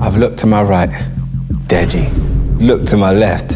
I've looked to my right, Deji. Looked to my left,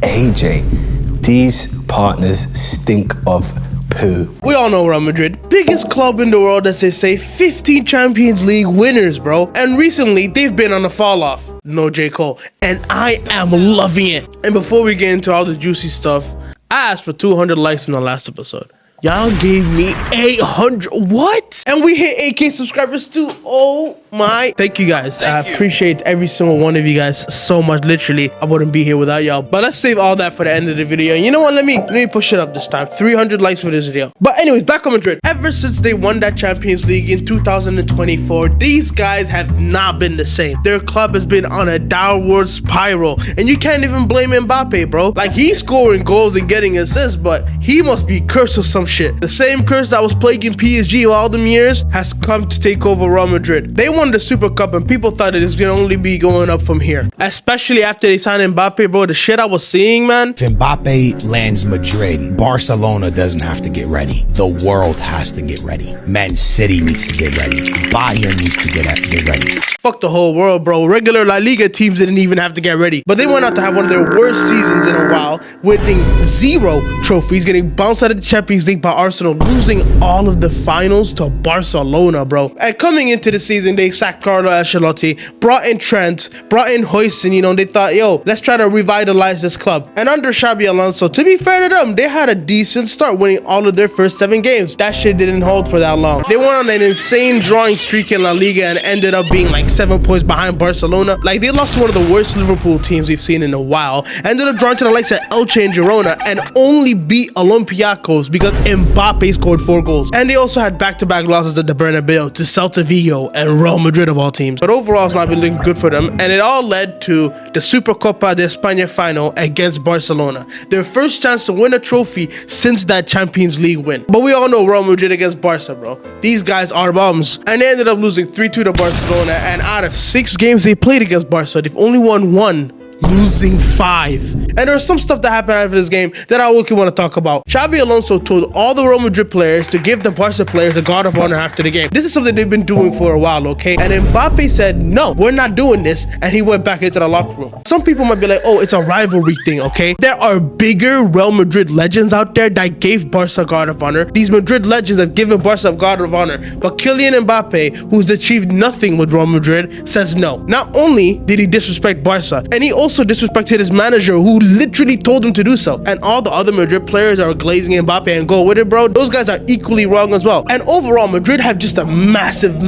AJ. These partners stink of poo. We all know Real Madrid, biggest club in the world, as they say, 15 Champions League winners, bro. And recently, they've been on a fall off. No J. Cole. And I am loving it. And before we get into all the juicy stuff, I asked for 200 likes in the last episode. Y'all gave me 800. What? And we hit 8K subscribers too. Oh my. Thank you guys. I appreciate every single one of you guys so much. Literally, I wouldn't be here without y'all. But let's save all that for the end of the video. And you know what? Let me push it up this time. 300 likes for this video. But anyways, back on Madrid. Ever since they won that Champions League in 2024, these guys have not been the same. Their club has been on a downward spiral. And you can't even blame Mbappe, bro. Like, he's scoring goals and getting assists, but he must be cursed with some shit. The same curse that was plaguing PSG all them years has come to take over Real Madrid. They won the Super Cup and people thought that it's gonna only be going up from here. Especially after they signed Mbappe, bro. The shit I was seeing, man. If Mbappe lands Madrid, Barcelona doesn't have to get ready. The world has to get ready. Man City needs to get ready. Bayern needs to get ready. Fuck the whole world, bro. Regular La Liga teams didn't even have to get ready. But they went out to have one of their worst seasons in a while, winning 0 trophies, getting bounced out of the Champions League by Arsenal, losing all of the finals to Barcelona, bro. And coming into the season, they sacked Carlo Ancelotti, brought in Trent, brought in Huijsen, you know, they thought, yo, let's try to revitalize this club. And under Xabi Alonso, to be fair to them, they had a decent start, winning all of their first 7 games. That shit didn't hold for that long. They went on an insane drawing streak in La Liga and ended up being like 7 points behind Barcelona. Like, they lost to one of the worst Liverpool teams we've seen in a while. Ended up drawing to the likes of Elche and Girona and only beat Olympiacos because Mbappe scored 4 goals. And they also had back-to-back losses at the Bernabeu to Celta Vigo and Real Madrid of all teams. But overall, it's not been looking good for them. And it all led to the Super Copa de España final against Barcelona. Their first chance to win a trophy since that Champions League win. But we all know Real Madrid against Barca, bro. These guys are bums. And they ended up losing 3-2 to Barcelona. And out of 6 games they played against Barca, they've only won 1, losing 5. And there's some stuff that happened after this game that I want to talk about. Xabi Alonso told all the Real Madrid players to give the Barca players a guard of honor after the game. This is something they've been doing for a while, okay? And Mbappe said, no, we're not doing this. And he went back into the locker room. Some people might be like, oh, it's a rivalry thing, okay? There are bigger Real Madrid legends out there that gave Barca guard of honor. These Madrid legends have given Barca a guard of honor. But Kylian Mbappe, who's achieved nothing with Real Madrid, says no. Not only did he disrespect Barca, and he also disrespected his manager, who literally told him to do so. And all the other Madrid players are glazing Mbappe and go with it, bro. Those guys are equally wrong as well. And overall, Madrid have just a massive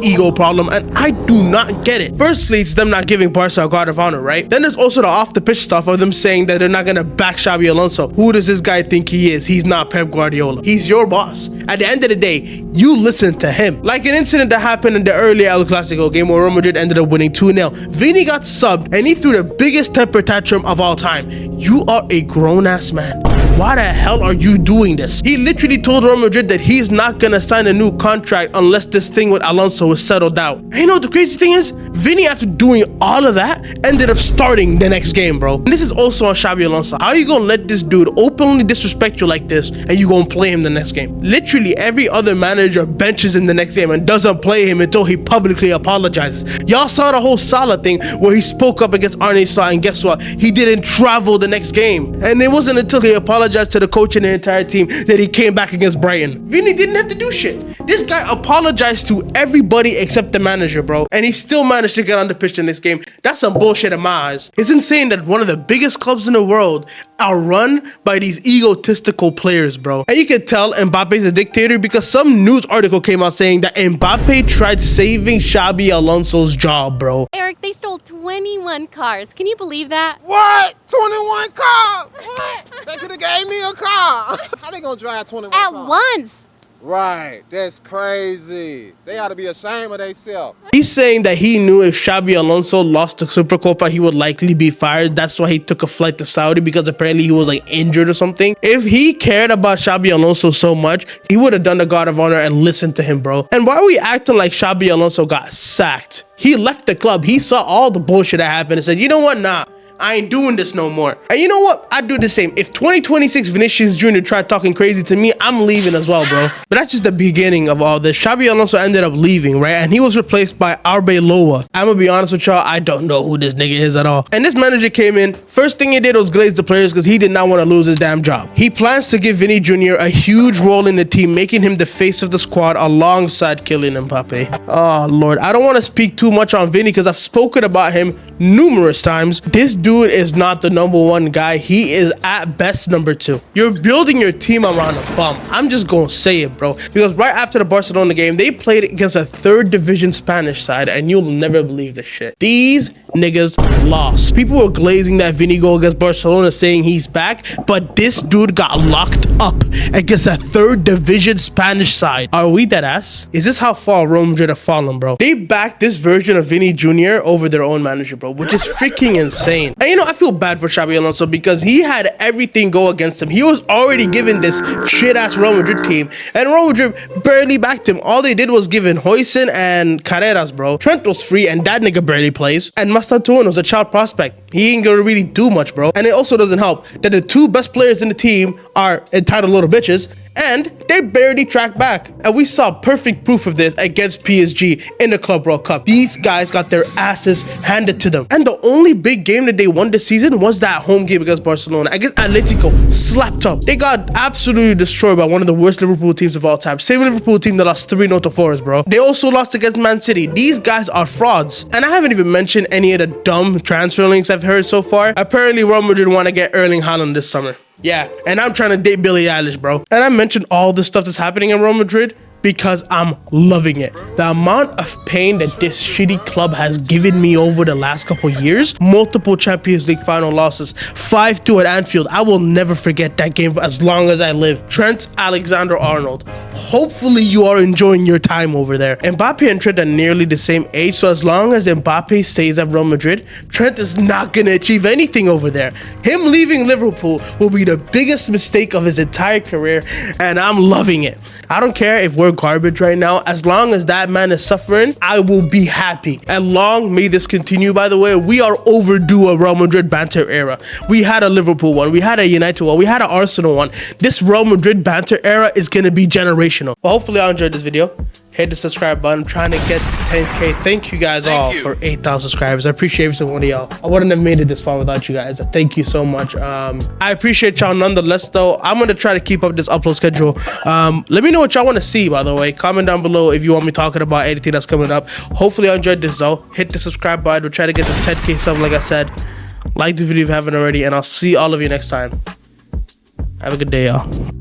ego problem, and I do not get it. Firstly, it's them not giving Barca a guard of honor, right? Then there's also the off the pitch stuff of them saying that they're not gonna back Xabi Alonso. Who does this guy think he is? He's not Pep Guardiola. He's your boss. At the end of the day, you listen to him. Like an incident that happened in the earlier El Clasico game where Real Madrid ended up winning 2-0. Vini got subbed and he threw the biggest temper tantrum of all time. You are a grown-ass man. Why the hell are you doing this? He literally told Real Madrid that he's not gonna sign a new contract unless this thing with Alonso is settled out. And you know what the crazy thing is? Vini, after doing all of that, ended up starting the next game, bro. And this is also on Xabi Alonso. How are you gonna let this dude openly disrespect you like this and you gonna play him the next game? Literally every other manager benches him the next game and doesn't play him until he publicly apologizes. Y'all saw the whole Salah thing where he spoke up against Arne Slot, and guess what? He didn't travel the next game. And it wasn't until he apologized to the coach and the entire team that he came back against Brighton. Vini didn't have to do shit. This guy apologized to everybody except the manager, bro. And he still managed to get on the pitch in this game. That's some bullshit in my eyes. It's insane that one of the biggest clubs in the world are run by these egotistical players, bro. And you can tell Mbappe's a dictator because some news article came out saying that Mbappe tried saving Xabi Alonso's job, bro. Eric, they stole 21 cars. Can you believe that? What? 21 cars? What? They could have gave me a car. How they gonna drive 21 cars? At once. Right, that's crazy. They ought to be ashamed of themselves. He's saying that he knew if Xabi Alonso lost the Super Copa, he would likely be fired. That's why he took a flight to Saudi, because apparently he was like injured or something. If he cared about Xabi Alonso so much, he would have done the guard of honor and listened to him, bro. And why are we acting like Xabi Alonso got sacked? He left the club. He saw all the bullshit that happened and said, you know what? Nah. I ain't doing this no more. And you know what? I'd do the same. If 2026 Vinicius Jr. tried talking crazy to me, I'm leaving as well, bro. But that's just the beginning of all this. Xabi Alonso ended up leaving, right? And he was replaced by Arbeloa. I'm gonna be honest with y'all, I don't know who this nigga is at all. And this manager came in, first thing he did was glaze the players because he did not want to lose his damn job. He plans to give Vinny Jr. a huge role in the team, making him the face of the squad alongside Kylian Mbappe. Oh, Lord. I don't want to speak too much on Vinny because I've spoken about him numerous times. This dude is not the #1 guy. He is at best #2. You're building your team around a bum. I'm just gonna say it, bro. Because right after the Barcelona game, they played against a 3rd division Spanish side, and you'll never believe this shit. These niggas lost. People were glazing that Vinny goal against Barcelona, saying he's back, but this dude got locked up against a 3rd division Spanish side. Are we that ass? Is this how far Real Madrid have fallen, bro? They backed this version of Vinny Jr. over their own manager, bro, which is freaking insane. And you know, I feel bad for Xabi Alonso because he had everything go against him. He was already given this shit-ass Real Madrid team, and Real Madrid barely backed him. All they did was give in Hoyson and Carreras, bro. Trent was free, and that nigga barely plays. And Mastantuono was a child prospect. He ain't gonna really do much, bro. And it also doesn't help that the 2 best players in the team are entitled little bitches, and they barely track back. And we saw perfect proof of this against PSG in the Club World Cup. These guys got their asses handed to them. And the only big game that they won this season was that home game against Barcelona. Against Atletico, slapped up. They got absolutely destroyed by one of the worst Liverpool teams of all time. Same Liverpool team that lost 3-0 to Forest, bro. They also lost against Man City. These guys are frauds. And I haven't even mentioned any of the dumb transfer links I've heard so far. Apparently, Real Madrid want to get Erling Haaland this summer. Yeah, and I'm trying to date Billie Eilish, bro. And I mentioned all the stuff that's happening in Real Madrid because I'm loving it. The amount of pain that this shitty club has given me over the last couple years, multiple Champions League final losses, 5-2 at Anfield. I will never forget that game as long as I live. Trent Alexander-Arnold. Hopefully you are enjoying your time over there. Mbappe and Trent are nearly the same age, so as long as Mbappe stays at Real Madrid, Trent is not gonna achieve anything over there. Him leaving Liverpool will be the biggest mistake of his entire career, and I'm loving it. I don't care if we're garbage right now. As long as that man is suffering, I will be happy. And long may this continue, by the way. We are overdue a Real Madrid banter era. We had a Liverpool one. We had a United one. We had an Arsenal one. This Real Madrid banter era is going to be generational. Well, hopefully y'all enjoyed this video. Hit the subscribe button. I'm trying to get to 10K. Thank you guys all for 8,000 subscribers. I appreciate every single one of y'all. I wouldn't have made it this far without you guys. Thank you so much. I appreciate y'all nonetheless, though. I'm going to try to keep up this upload schedule. Let me know what y'all want to see, by the way. Comment down below if you want me talking about anything that's coming up. Hopefully you enjoyed this, though. Hit the subscribe button. We'll try to get to 10K sub, like I said. Like the video if you haven't already, and I'll see all of you next time. Have a good day, y'all.